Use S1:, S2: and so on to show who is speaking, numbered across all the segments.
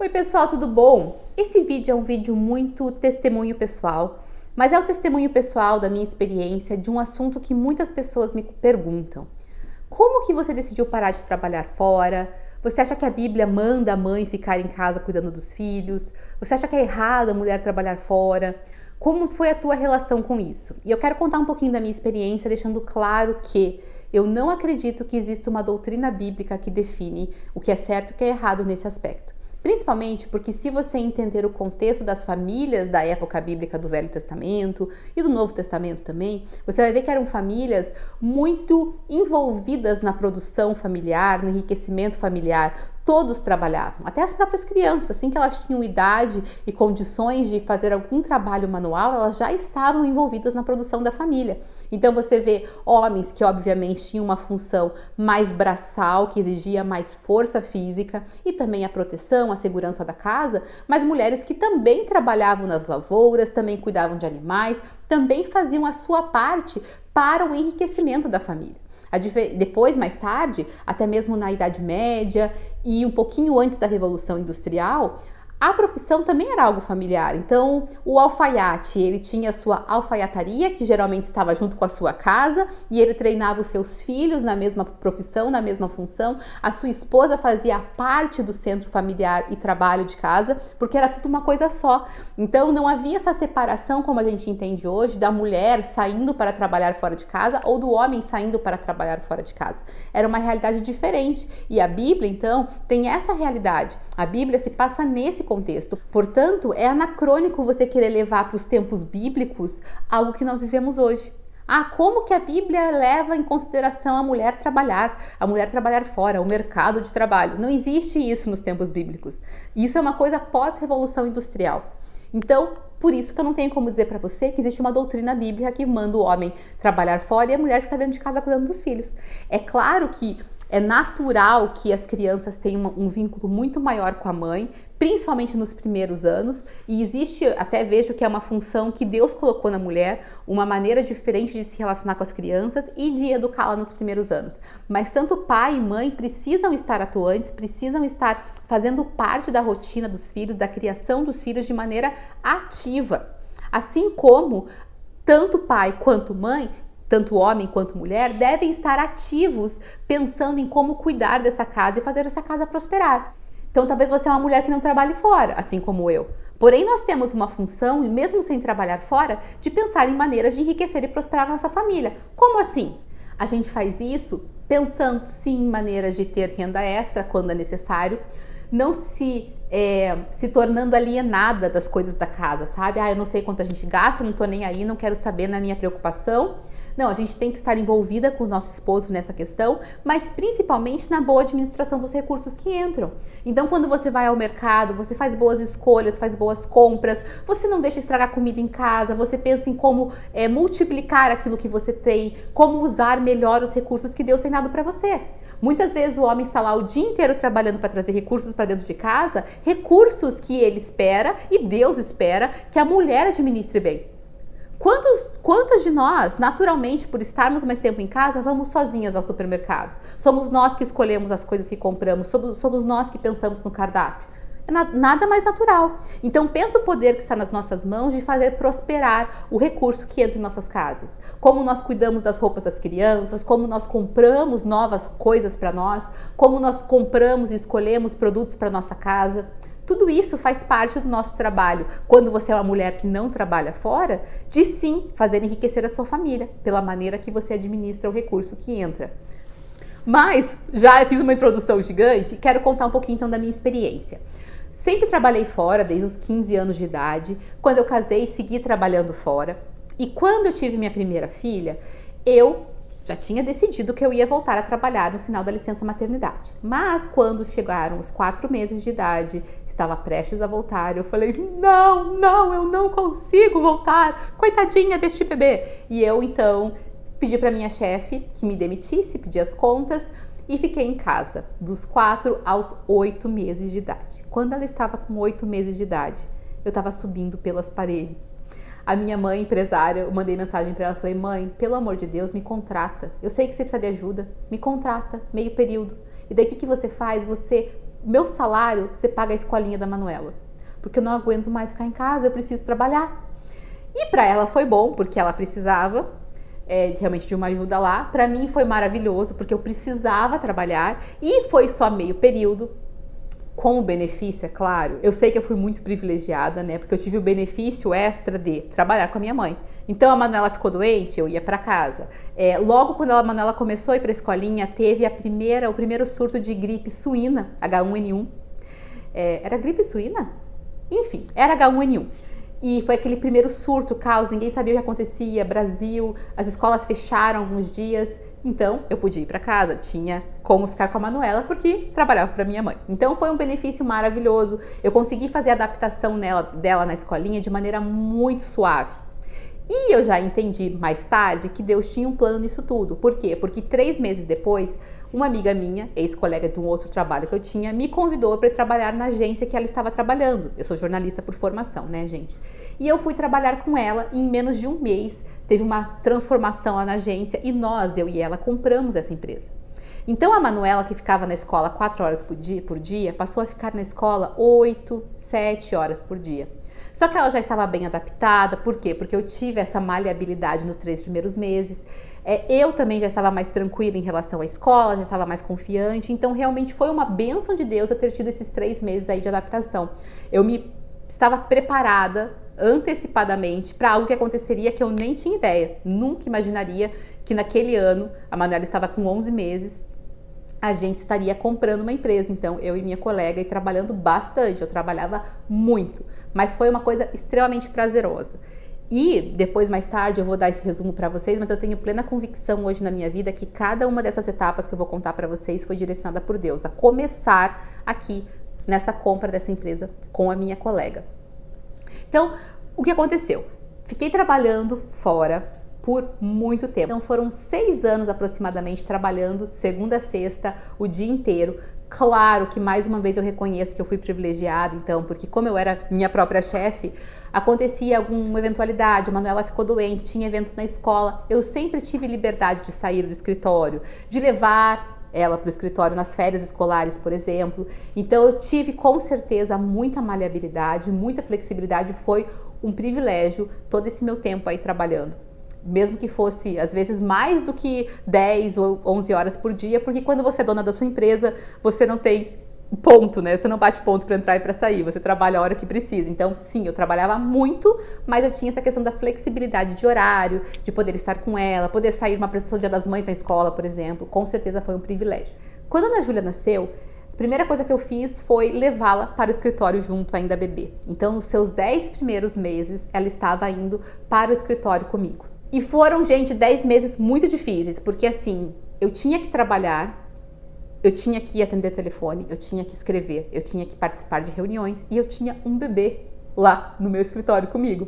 S1: Oi pessoal, tudo bom? Esse vídeo é um vídeo muito testemunho pessoal, mas é o testemunho pessoal da minha experiência de um assunto que muitas pessoas me perguntam. Como que você decidiu parar de trabalhar fora? Você acha que a Bíblia manda a mãe ficar em casa cuidando dos filhos? Você acha que é errado a mulher trabalhar fora? Como foi a tua relação com isso? E eu quero contar um pouquinho da minha experiência, deixando claro que eu não acredito que exista uma doutrina bíblica que define o que é certo e o que é errado nesse aspecto. Principalmente porque se você entender o contexto das famílias da época bíblica do Velho Testamento e do Novo Testamento também, você vai ver que eram famílias muito envolvidas na produção familiar, no enriquecimento familiar. Todos trabalhavam, até as próprias crianças, assim que elas tinham idade e condições de fazer algum trabalho manual, elas já estavam envolvidas na produção da família. Então você vê homens que obviamente tinham uma função mais braçal, que exigia mais força física e também a proteção, a segurança da casa, mas mulheres que também trabalhavam nas lavouras, também cuidavam de animais, também faziam a sua parte para o enriquecimento da família. Depois, mais tarde, até mesmo na Idade Média e um pouquinho antes da Revolução Industrial, a profissão também era algo familiar. Então, o alfaiate, ele tinha a sua alfaiataria, que geralmente estava junto com a sua casa, e ele treinava os seus filhos na mesma profissão, na mesma função. A sua esposa fazia parte do centro familiar e trabalho de casa, porque era tudo uma coisa só. Então, não havia essa separação, como a gente entende hoje, da mulher saindo para trabalhar fora de casa ou do homem saindo para trabalhar fora de casa. Era uma realidade diferente. E a Bíblia, então, tem essa realidade. A Bíblia se passa nesse contexto. Portanto, é anacrônico você querer levar para os tempos bíblicos algo que nós vivemos hoje. Como que a Bíblia leva em consideração a mulher trabalhar fora, o mercado de trabalho? Não existe isso nos tempos bíblicos. Isso é uma coisa pós-revolução industrial. Então, por isso que eu não tenho como dizer para você que existe uma doutrina bíblica que manda o homem trabalhar fora e a mulher ficar dentro de casa cuidando dos filhos. É claro que é natural que as crianças tenham um vínculo muito maior com a mãe, principalmente nos primeiros anos, e existe, até vejo que é uma função que Deus colocou na mulher, uma maneira diferente de se relacionar com as crianças e de educá-la nos primeiros anos. Mas tanto pai e mãe precisam estar atuantes, precisam estar fazendo parte da rotina dos filhos, da criação dos filhos de maneira ativa. Assim como tanto pai quanto mãe, tanto homem quanto mulher, devem estar ativos pensando em como cuidar dessa casa e fazer essa casa prosperar. Então talvez você é uma mulher que não trabalhe fora, assim como eu. Porém, nós temos uma função, e mesmo sem trabalhar fora, de pensar em maneiras de enriquecer e prosperar a nossa família. Como assim? A gente faz isso pensando sim em maneiras de ter renda extra quando é necessário, não se tornando alienada das coisas da casa, sabe? Eu não sei quanto a gente gasta, não tô nem aí, não quero saber, na minha preocupação. Não, a gente tem que estar envolvida com o nosso esposo nessa questão, mas principalmente na boa administração dos recursos que entram. Então, quando você vai ao mercado, você faz boas escolhas, faz boas compras, você não deixa estragar comida em casa, você pensa em como multiplicar aquilo que você tem, como usar melhor os recursos que Deus tem dado para você. Muitas vezes o homem está lá o dia inteiro trabalhando para trazer recursos para dentro de casa, recursos que ele espera e Deus espera que a mulher administre bem. Quantas de nós, naturalmente, por estarmos mais tempo em casa, vamos sozinhas ao supermercado? Somos nós que escolhemos as coisas que compramos, somos nós que pensamos no cardápio. É nada mais natural. Então pensa o poder que está nas nossas mãos de fazer prosperar o recurso que entra em nossas casas. Como nós cuidamos das roupas das crianças, como nós compramos novas coisas para nós, como nós compramos e escolhemos produtos para nossa casa. Tudo isso faz parte do nosso trabalho, quando você é uma mulher que não trabalha fora, de sim fazer enriquecer a sua família, pela maneira que você administra o recurso que entra. Mas, já fiz uma introdução gigante, quero contar um pouquinho então da minha experiência. Sempre trabalhei fora, desde os 15 anos de idade. Quando eu casei, segui trabalhando fora. E quando eu tive minha primeira filha, eu já tinha decidido que eu ia voltar a trabalhar no final da licença maternidade. Mas quando chegaram os 4 meses de idade, estava prestes a voltar, eu falei, não, eu não consigo voltar, coitadinha deste bebê. E eu então pedi para minha chefe que me demitisse, pedi as contas e fiquei em casa dos 4 aos 8 meses de idade. Quando ela estava com 8 meses de idade, eu estava subindo pelas paredes. A minha mãe, empresária, eu mandei mensagem para ela, falei, mãe, pelo amor de Deus, me contrata. Eu sei que você precisa de ajuda, me contrata, meio período. E daí o que você faz? Você meu salário você paga a escolinha da Manuela, porque eu não aguento mais ficar em casa, eu preciso trabalhar. E para ela foi bom, porque ela precisava realmente de uma ajuda lá. Para mim foi maravilhoso, porque eu precisava trabalhar e foi só meio período. Com o benefício, é claro, eu sei que eu fui muito privilegiada, né? Porque eu tive o benefício extra de trabalhar com a minha mãe. Então a Manuela ficou doente, eu ia para casa. Logo quando a Manuela começou a ir para a escolinha, teve o primeiro surto de gripe suína, H1N1. Era gripe suína? Enfim, era H1N1. E foi aquele primeiro surto, caos, ninguém sabia o que acontecia, Brasil, as escolas fecharam alguns dias. Então, eu podia ir para casa, tinha como ficar com a Manuela, porque trabalhava para minha mãe. Então, foi um benefício maravilhoso. Eu consegui fazer a adaptação dela na escolinha de maneira muito suave. E eu já entendi mais tarde que Deus tinha um plano nisso tudo. Por quê? Porque 3 meses depois, uma amiga minha, ex-colega de um outro trabalho que eu tinha, me convidou para trabalhar na agência que ela estava trabalhando. Eu sou jornalista por formação, né, gente? E eu fui trabalhar com ela e em menos de um mês teve uma transformação lá na agência e eu e ela, compramos essa empresa. Então a Manuela, que ficava na escola 4 horas por dia, passou a ficar na escola 8, 7 horas por dia. Só que ela já estava bem adaptada, por quê? Porque eu tive essa maleabilidade nos 3 primeiros meses. Eu também já estava mais tranquila em relação à escola, já estava mais confiante. Então realmente foi uma bênção de Deus eu ter tido esses 3 meses aí de adaptação. Estava preparada antecipadamente para algo que aconteceria que eu nem tinha ideia. Nunca imaginaria que naquele ano, a Manuela estava com 11 meses, a gente estaria comprando uma empresa. Então, eu e minha colega, e trabalhando bastante, eu trabalhava muito, mas foi uma coisa extremamente prazerosa. E depois, mais tarde, eu vou dar esse resumo para vocês, mas eu tenho plena convicção hoje na minha vida que cada uma dessas etapas que eu vou contar para vocês foi direcionada por Deus, a começar aqui nessa compra dessa empresa com a minha colega. Então, o que aconteceu? Fiquei trabalhando fora por muito tempo. Então foram 6 anos aproximadamente trabalhando de segunda a sexta, o dia inteiro. Claro que mais uma vez eu reconheço que eu fui privilegiada, então, porque como eu era minha própria chefe, acontecia alguma eventualidade, a Manuela ficou doente, tinha evento na escola, eu sempre tive liberdade de sair do escritório, de levar ela para o escritório nas férias escolares, por exemplo. Então eu tive com certeza muita maleabilidade, muita flexibilidade, foi um privilégio todo esse meu tempo aí trabalhando. Mesmo que fosse, às vezes, mais do que 10 ou 11 horas por dia, porque quando você é dona da sua empresa, você não tem ponto, né? Você não bate ponto para entrar e para sair, você trabalha a hora que precisa. Então, sim, eu trabalhava muito, mas eu tinha essa questão da flexibilidade de horário, de poder estar com ela, poder sair uma apresentação do Dia das Mães na escola, por exemplo. Com certeza foi um privilégio. Quando a Ana Júlia nasceu, a primeira coisa que eu fiz foi levá-la para o escritório junto, ainda bebê. Então, nos seus 10 primeiros meses, ela estava indo para o escritório comigo. E foram, gente, 10 meses muito difíceis, porque assim, eu tinha que trabalhar, eu tinha que atender telefone, eu tinha que escrever, eu tinha que participar de reuniões e eu tinha um bebê lá no meu escritório comigo.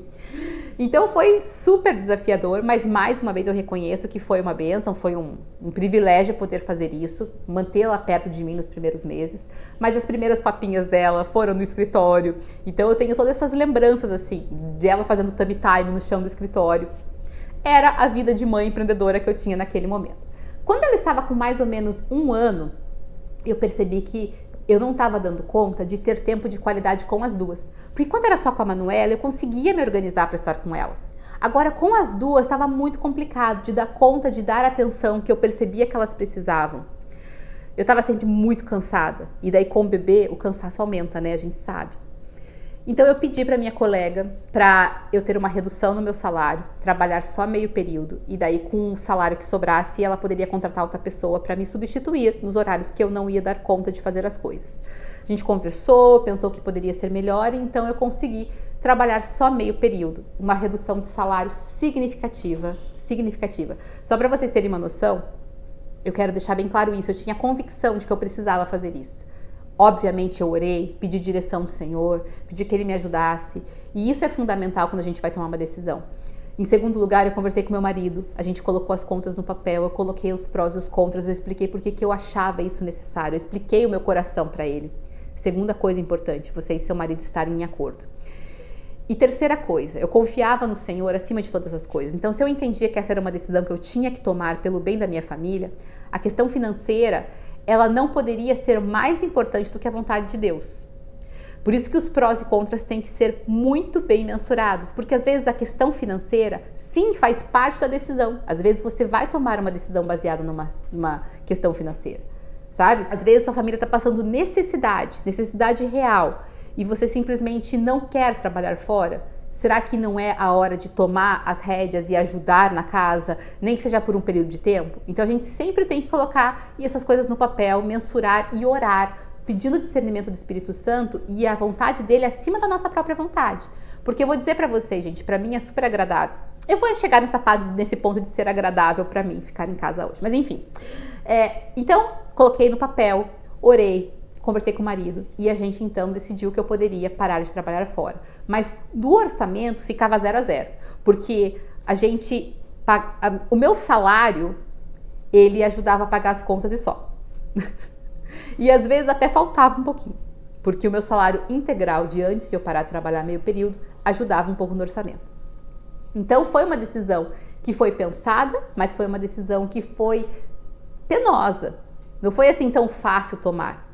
S1: Então foi super desafiador, mas mais uma vez eu reconheço que foi uma bênção, foi um privilégio poder fazer isso, mantê-la perto de mim nos primeiros meses, mas as primeiras papinhas dela foram no escritório, então eu tenho todas essas lembranças assim, dela fazendo tummy time no chão do escritório. Era a vida de mãe empreendedora que eu tinha naquele momento. Quando ela estava com mais ou menos 1 ano, eu percebi que eu não estava dando conta de ter tempo de qualidade com as duas. Porque quando era só com a Manuela, eu conseguia me organizar para estar com ela. Agora, com as duas, estava muito complicado de dar conta, de dar a atenção que eu percebia que elas precisavam. Eu estava sempre muito cansada. E daí, com o bebê, o cansaço aumenta, né? A gente sabe. Então eu pedi para minha colega para eu ter uma redução no meu salário, trabalhar só meio período e daí com o salário que sobrasse ela poderia contratar outra pessoa para me substituir nos horários que eu não ia dar conta de fazer as coisas. A gente conversou, pensou que poderia ser melhor e então eu consegui trabalhar só meio período, uma redução de salário significativa. Só para vocês terem uma noção, eu quero deixar bem claro isso, eu tinha convicção de que eu precisava fazer isso. Obviamente eu orei, pedi direção do Senhor, pedi que Ele me ajudasse. E isso é fundamental quando a gente vai tomar uma decisão. Em segundo lugar, eu conversei com meu marido, a gente colocou as contas no papel, eu coloquei os prós e os contras, eu expliquei por que eu achava isso necessário, eu expliquei o meu coração para ele. Segunda coisa importante, você e seu marido estarem em acordo. E terceira coisa, eu confiava no Senhor acima de todas as coisas. Então, se eu entendia que essa era uma decisão que eu tinha que tomar pelo bem da minha família, a questão financeira ela não poderia ser mais importante do que a vontade de Deus. Por isso que os prós e contras têm que ser muito bem mensurados, porque às vezes a questão financeira, sim, faz parte da decisão. Às vezes você vai tomar uma decisão baseada numa questão financeira, sabe? Às vezes sua família está passando necessidade real, e você simplesmente não quer trabalhar fora. Será que não é a hora de tomar as rédeas e ajudar na casa, nem que seja por um período de tempo? Então a gente sempre tem que colocar essas coisas no papel, mensurar e orar, pedindo discernimento do Espírito Santo e a vontade dele acima da nossa própria vontade. Porque eu vou dizer pra vocês, gente, pra mim é super agradável. Eu vou chegar nesse ponto de ser agradável pra mim ficar em casa hoje, mas enfim. Então, coloquei no papel, orei, conversei com o marido e a gente então decidiu que eu poderia parar de trabalhar fora. Mas do orçamento ficava 0 a 0, porque o meu salário, ele ajudava a pagar as contas e só. E às vezes até faltava um pouquinho, porque o meu salário integral de antes de eu parar de trabalhar meio período ajudava um pouco no orçamento. Então foi uma decisão que foi pensada, mas foi uma decisão que foi penosa. Não foi assim tão fácil tomar.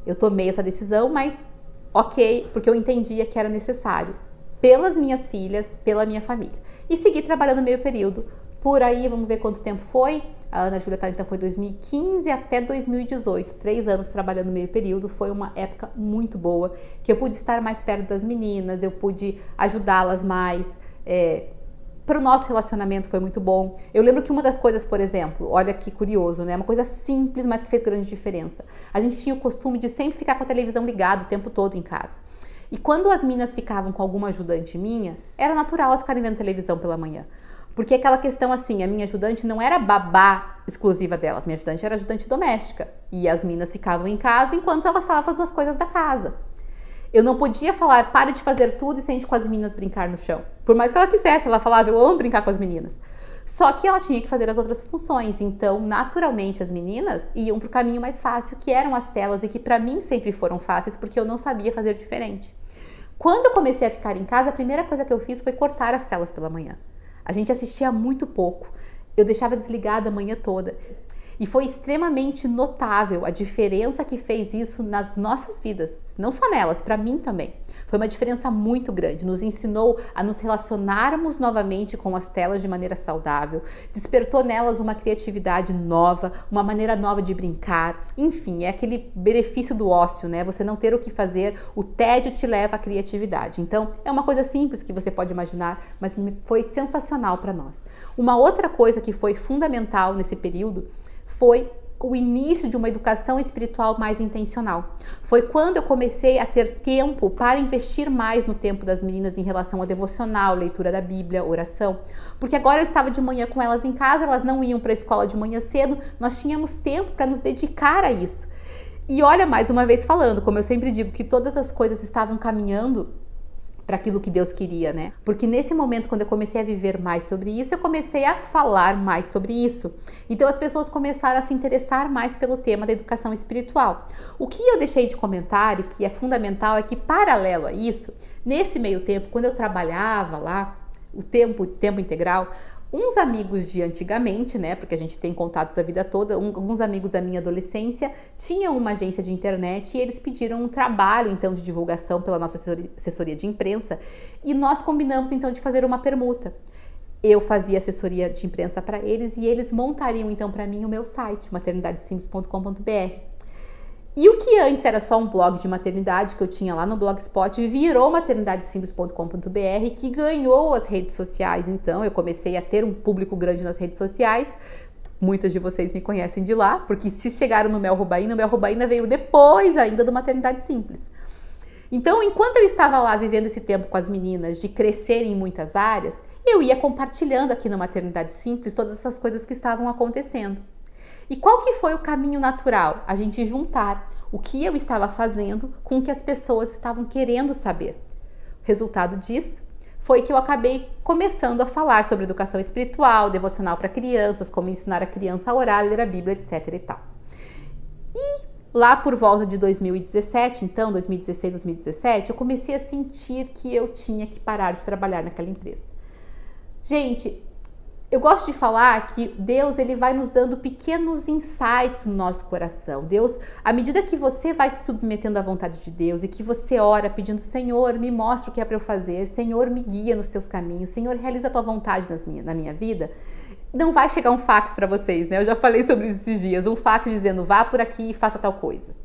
S1: Eu tomei essa decisão, mas ok, porque eu entendia que era necessário pelas minhas filhas, pela minha família. E segui trabalhando meio período. Por aí, vamos ver quanto tempo foi. A Ana Júlia então foi 2015 até 2018, 3 anos trabalhando meio período. Foi uma época muito boa, que eu pude estar mais perto das meninas, eu pude ajudá-las mais. Para o nosso relacionamento foi muito bom. Eu lembro que uma das coisas, por exemplo, olha que curioso, né? Uma coisa simples, mas que fez grande diferença. A gente tinha o costume de sempre ficar com a televisão ligada o tempo todo em casa. E quando as meninas ficavam com alguma ajudante minha, era natural elas ficarem vendo televisão pela manhã. Porque aquela questão assim, a minha ajudante não era babá exclusiva delas, minha ajudante era ajudante doméstica. E as meninas ficavam em casa enquanto elas estavam fazendo as coisas da casa. Eu não podia falar, pare de fazer tudo e sente com as meninas brincar no chão. Por mais que ela quisesse, ela falava, eu amo brincar com as meninas. Só que ela tinha que fazer as outras funções, então naturalmente as meninas iam para o caminho mais fácil, que eram as telas e que para mim sempre foram fáceis, porque eu não sabia fazer diferente. Quando eu comecei a ficar em casa, a primeira coisa que eu fiz foi cortar as telas pela manhã. A gente assistia muito pouco, eu deixava desligada a manhã toda. E foi extremamente notável a diferença que fez isso nas nossas vidas, não só nelas, para mim também. Foi uma diferença muito grande, nos ensinou a nos relacionarmos novamente com as telas de maneira saudável, despertou nelas uma criatividade nova, uma maneira nova de brincar, enfim, é aquele benefício do ócio, né? Você não ter o que fazer, o tédio te leva à criatividade. Então, é uma coisa simples que você pode imaginar, mas foi sensacional para nós. Uma outra coisa que foi fundamental nesse período foi o início de uma educação espiritual mais intencional. Foi quando eu comecei a ter tempo para investir mais no tempo das meninas em relação a devocional, leitura da Bíblia, oração. Porque agora eu estava de manhã com elas em casa, elas não iam para a escola de manhã cedo, nós tínhamos tempo para nos dedicar a isso. E olha, mais uma vez falando, como eu sempre digo, que todas as coisas estavam caminhando para aquilo que Deus queria, né? Porque nesse momento, quando eu comecei a viver mais sobre isso, eu comecei a falar mais sobre isso. Então as pessoas começaram a se interessar mais pelo tema da educação espiritual. O que eu deixei de comentar e que é fundamental é que, paralelo a isso, nesse meio tempo, quando eu trabalhava lá, o tempo integral, uns amigos de antigamente, né, porque a gente tem contatos a vida toda, alguns amigos da minha adolescência tinham uma agência de internet e eles pediram um trabalho, então, de divulgação pela nossa assessoria de imprensa e nós combinamos, então, de fazer uma permuta. Eu fazia assessoria de imprensa para eles e eles montariam, então, para mim o meu site, maternidadesimples.com.br. E o que antes era só um blog de maternidade que eu tinha lá no Blogspot virou maternidadesimples.com.br, que ganhou as redes sociais. Então eu comecei a ter um público grande nas redes sociais. Muitas de vocês me conhecem de lá, porque se chegaram no Mel Rubaína, o Mel Rubaína veio depois ainda do Maternidade Simples. Então, enquanto eu estava lá vivendo esse tempo com as meninas, de crescer em muitas áreas, eu ia compartilhando aqui no Maternidade Simples todas essas coisas que estavam acontecendo. E qual que foi o caminho natural? A gente juntar o que eu estava fazendo com o que as pessoas estavam querendo saber. O resultado disso foi que eu acabei começando a falar sobre educação espiritual, devocional para crianças, como ensinar a criança a orar, ler a Bíblia, etc. e tal. E lá por volta de 2017, então, 2016, 2017, eu comecei a sentir que eu tinha que parar de trabalhar naquela empresa. Gente, Eu gosto de falar que Deus, ele vai nos dando pequenos insights no nosso coração. Deus, à medida que você vai se submetendo à vontade de Deus e que você ora pedindo, Senhor, me mostra o que é para eu fazer, Senhor, me guia nos teus caminhos, Senhor, realiza a tua vontade na minha vida, não vai chegar um fax para vocês, né? Eu já falei sobre isso esses dias, um fax dizendo, vá por aqui e faça tal coisa.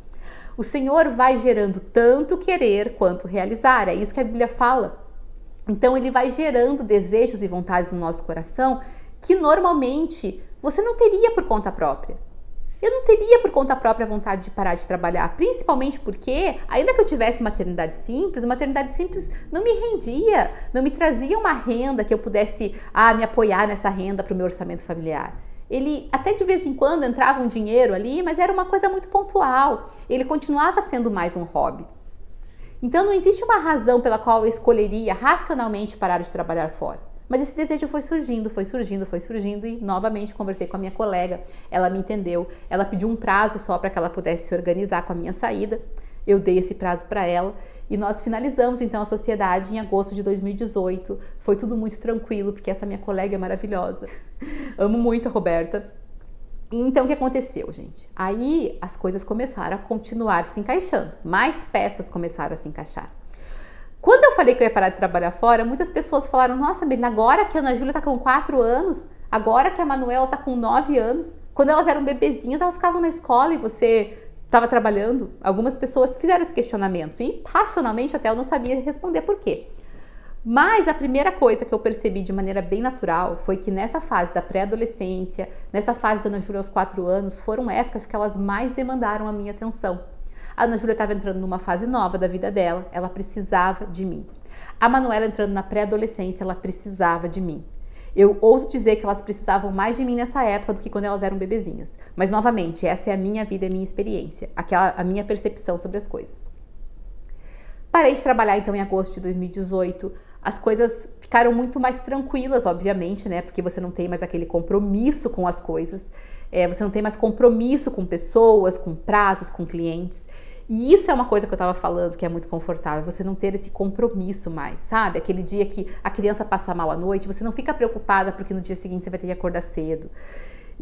S1: O Senhor vai gerando tanto querer quanto realizar, é isso que a Bíblia fala. Então ele vai gerando desejos e vontades no nosso coração que normalmente você não teria por conta própria. Eu não teria por conta própria a vontade de parar de trabalhar, principalmente porque, ainda que eu tivesse maternidade simples não me rendia, não me trazia uma renda que eu pudesse me apoiar nessa renda para o meu orçamento familiar. Ele até de vez em quando entrava um dinheiro ali, mas era uma coisa muito pontual. Ele continuava sendo mais um hobby. Então não existe uma razão pela qual eu escolheria racionalmente parar de trabalhar fora. Mas esse desejo foi surgindo e novamente conversei com a minha colega, ela me entendeu, ela pediu um prazo só para que ela pudesse se organizar com a minha saída, eu dei esse prazo para ela e nós finalizamos então a sociedade em agosto de 2018, foi tudo muito tranquilo porque essa minha colega é maravilhosa, amo muito a Roberta. Então, o que aconteceu, gente? Aí, as coisas começaram a continuar se encaixando. Mais peças começaram a se encaixar. Quando eu falei que eu ia parar de trabalhar fora, muitas pessoas falaram, nossa, Melina, agora que a Ana Júlia tá com 4 anos, agora que a Manuela tá com 9 anos, quando elas eram bebezinhas, elas ficavam na escola e você estava trabalhando. Algumas pessoas fizeram esse questionamento e, racionalmente, até eu não sabia responder por quê. Mas a primeira coisa que eu percebi de maneira bem natural foi que nessa fase da pré-adolescência, nessa fase da Ana Júlia aos 4 anos, foram épocas que elas mais demandaram a minha atenção. A Ana Júlia estava entrando numa fase nova da vida dela, ela precisava de mim. A Manuela entrando na pré-adolescência, ela precisava de mim. Eu ouso dizer que elas precisavam mais de mim nessa época do que quando elas eram bebezinhas. Mas novamente, essa é a minha vida, a minha experiência, a minha percepção sobre as coisas. Parei de trabalhar então em agosto de 2018, as coisas ficaram muito mais tranquilas, obviamente, né? Porque você não tem mais aquele compromisso com as coisas, você não tem mais compromisso com pessoas, com prazos, com clientes. E isso é uma coisa que eu tava falando que é muito confortável, você não ter esse compromisso mais, sabe? Aquele dia que a criança passa mal à noite, você não fica preocupada porque no dia seguinte você vai ter que acordar cedo.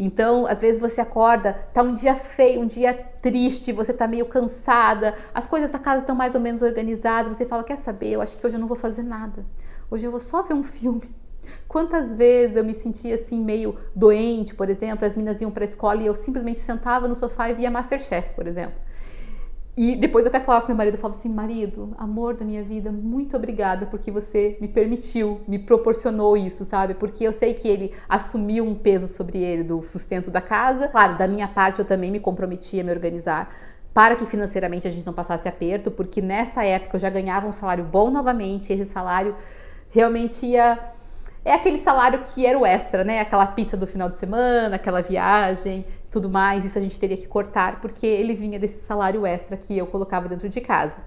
S1: Então, às vezes você acorda, tá um dia feio, um dia triste, você tá meio cansada, as coisas da casa estão mais ou menos organizadas, você fala, quer saber, eu acho que hoje eu não vou fazer nada, hoje eu vou só ver um filme. Quantas vezes eu me sentia assim meio doente, por exemplo, as meninas iam pra escola e eu simplesmente sentava no sofá e via MasterChef, por exemplo. E depois eu até falava pro meu marido, eu falava assim, marido, amor da minha vida, muito obrigada porque você me permitiu, me proporcionou isso, sabe? Porque eu sei que ele assumiu um peso sobre ele do sustento da casa. Claro, da minha parte eu também me comprometi a me organizar para que financeiramente a gente não passasse aperto, porque nessa época eu já ganhava um salário bom novamente, esse salário realmente ia... É aquele salário que era o extra, né? Aquela pizza do final de semana, aquela viagem, tudo mais. Isso a gente teria que cortar porque ele vinha desse salário extra que eu colocava dentro de casa.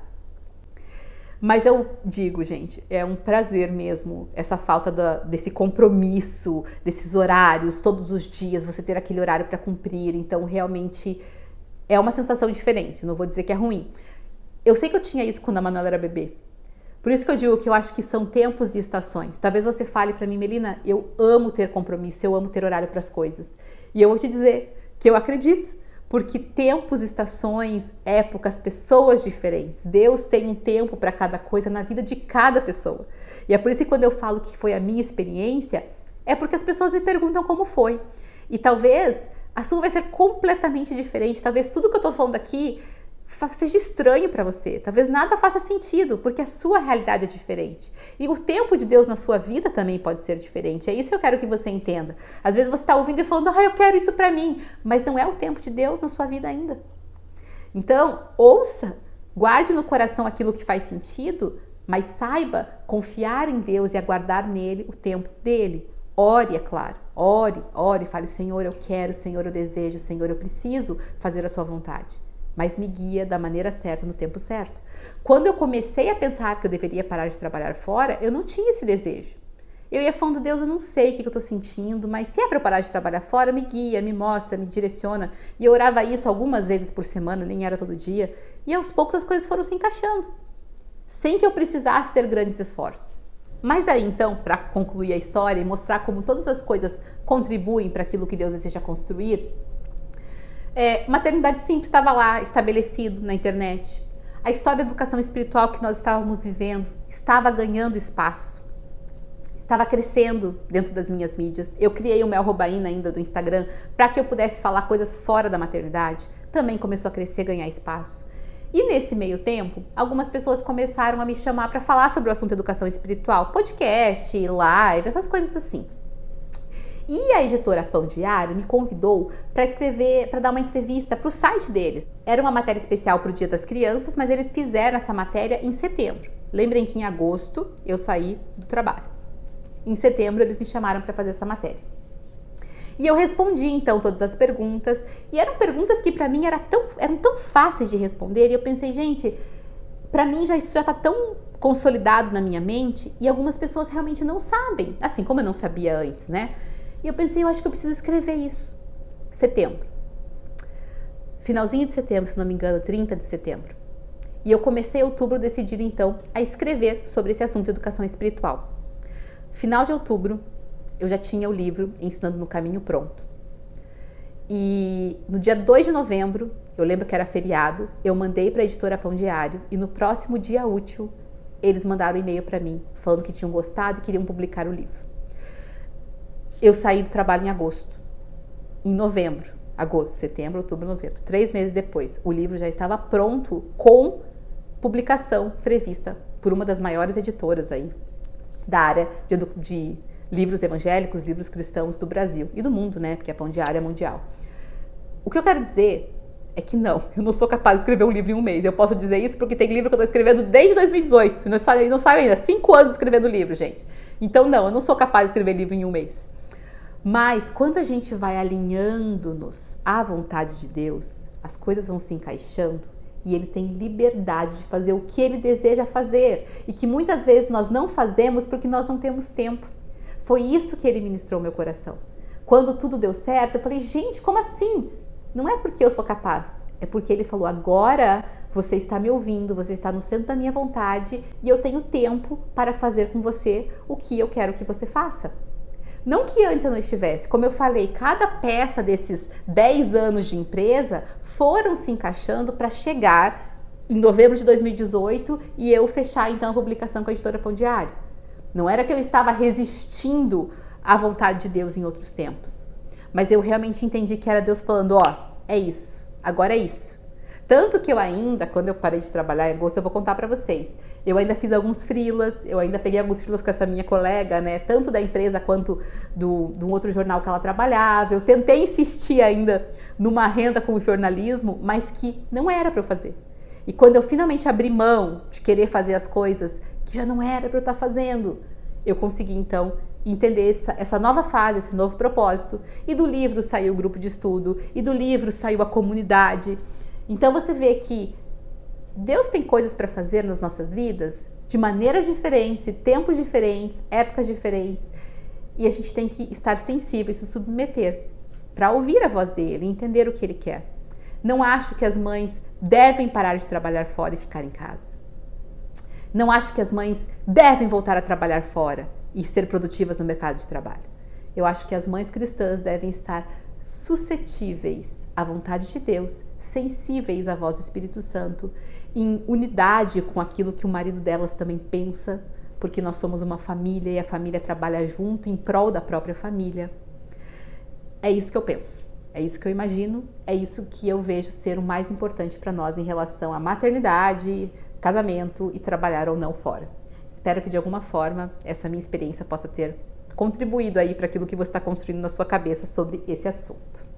S1: Mas eu digo, gente, é um prazer mesmo essa falta desse compromisso, desses horários, todos os dias você ter aquele horário para cumprir. Então, realmente é uma sensação diferente. Não vou dizer que é ruim. Eu sei que eu tinha isso quando a Manuela era bebê. Por isso que eu digo que eu acho que são tempos e estações. Talvez você fale para mim, Melina, eu amo ter compromisso, eu amo ter horário para as coisas. E eu vou te dizer que eu acredito, porque tempos, estações, épocas, pessoas diferentes. Deus tem um tempo para cada coisa na vida de cada pessoa. E é por isso que quando eu falo que foi a minha experiência, é porque as pessoas me perguntam como foi. E talvez a sua vai ser completamente diferente. Talvez tudo que eu estou falando aqui seja estranho para você, talvez nada faça sentido, porque a sua realidade é diferente. E o tempo de Deus na sua vida também pode ser diferente. É isso que eu quero que você entenda. Às vezes você está ouvindo e falando, eu quero isso para mim, mas não é o tempo de Deus na sua vida ainda. Então, ouça, guarde no coração aquilo que faz sentido, mas saiba confiar em Deus e aguardar nele o tempo dele. Ore, é claro, ore, fale, Senhor, eu quero, Senhor, eu desejo, Senhor, eu preciso fazer a sua vontade. Mas me guia da maneira certa, no tempo certo. Quando eu comecei a pensar que eu deveria parar de trabalhar fora, eu não tinha esse desejo. Eu ia falando, Deus, eu não sei o que eu estou sentindo, mas se é para eu parar de trabalhar fora, me guia, me mostra, me direciona. E eu orava isso algumas vezes por semana, nem era todo dia. E aos poucos as coisas foram se encaixando, sem que eu precisasse ter grandes esforços. Mas aí então, para concluir a história e mostrar como todas as coisas contribuem para aquilo que Deus deseja construir, Maternidade Simples estava lá, estabelecido na internet. A história da educação espiritual que nós estávamos vivendo estava ganhando espaço, estava crescendo dentro das minhas mídias. Eu criei o Mel Robaina ainda do Instagram para que eu pudesse falar coisas fora da maternidade. Também começou a crescer, ganhar espaço. E nesse meio tempo, algumas pessoas começaram a me chamar para falar sobre o assunto educação espiritual, podcast, live, essas coisas assim. E a editora Pão Diário me convidou para dar uma entrevista para o site deles. Era uma matéria especial para o Dia das Crianças, mas eles fizeram essa matéria em setembro. Lembrem que em agosto eu saí do trabalho. Em setembro eles me chamaram para fazer essa matéria. E eu respondi então todas as perguntas, e eram perguntas que para mim eram tão fáceis de responder, e eu pensei, gente, para mim isso já está tão consolidado na minha mente, e algumas pessoas realmente não sabem, assim como eu não sabia antes, né? E eu pensei, eu acho que eu preciso escrever isso. Setembro. Finalzinho de setembro, se não me engano, 30 de setembro. E eu comecei em outubro, decidir então a escrever sobre esse assunto de educação espiritual. Final de outubro, eu já tinha o livro Ensinando no Caminho pronto. E no dia 2 de novembro, eu lembro que era feriado, eu mandei para a editora Pão Diário e no próximo dia útil, eles mandaram um e-mail para mim, falando que tinham gostado e queriam publicar o livro. Eu saí do trabalho em agosto. Em novembro, agosto, setembro, outubro, novembro, 3 meses depois, o livro já estava pronto com publicação prevista por uma das maiores editoras aí da área de livros evangélicos, livros cristãos do Brasil e do mundo, né? Porque a Pão Diário é mundial. O que eu quero dizer é que eu não sou capaz de escrever um livro em um mês. Eu posso dizer isso porque tem livro que eu estou escrevendo desde 2018. E não saio ainda, 5 anos escrevendo livro, gente. Então eu não sou capaz de escrever livro em um mês. Mas quando a gente vai alinhando-nos à vontade de Deus, as coisas vão se encaixando e Ele tem liberdade de fazer o que Ele deseja fazer e que muitas vezes nós não fazemos porque nós não temos tempo. Foi isso que Ele ministrou ao meu coração. Quando tudo deu certo, eu falei, gente, como assim? Não é porque eu sou capaz, é porque Ele falou, agora você está me ouvindo, você está no centro da minha vontade e eu tenho tempo para fazer com você o que eu quero que você faça. Não que antes eu não estivesse, como eu falei, cada peça desses 10 anos de empresa foram se encaixando para chegar em novembro de 2018 e eu fechar então a publicação com a editora Pão Diário. Não era que eu estava resistindo à vontade de Deus em outros tempos, mas eu realmente entendi que era Deus falando, é isso, agora é isso. Tanto que eu ainda, quando eu parei de trabalhar em agosto, eu vou contar para vocês, eu ainda fiz alguns freelas, eu ainda peguei alguns freelas com essa minha colega, né, tanto da empresa quanto do outro jornal que ela trabalhava. Eu tentei insistir ainda numa renda com o jornalismo, mas que não era para eu fazer. E quando eu finalmente abri mão de querer fazer as coisas que já não era para eu estar fazendo, eu consegui então entender essa nova fase, esse novo propósito. E do livro saiu o grupo de estudo, e do livro saiu a comunidade. Então você vê que Deus tem coisas para fazer nas nossas vidas de maneiras diferentes, tempos diferentes, épocas diferentes. E a gente tem que estar sensível e se submeter para ouvir a voz dele e entender o que ele quer. Não acho que as mães devem parar de trabalhar fora e ficar em casa. Não acho que as mães devem voltar a trabalhar fora e ser produtivas no mercado de trabalho. Eu acho que as mães cristãs devem estar suscetíveis à vontade de Deus, sensíveis à voz do Espírito Santo, em unidade com aquilo que o marido delas também pensa, porque nós somos uma família e a família trabalha junto em prol da própria família. É isso que eu penso, é isso que eu imagino, é isso que eu vejo ser o mais importante para nós em relação à maternidade, casamento e trabalhar ou não fora. Espero que de alguma forma essa minha experiência possa ter contribuído aí para aquilo que você está construindo na sua cabeça sobre esse assunto.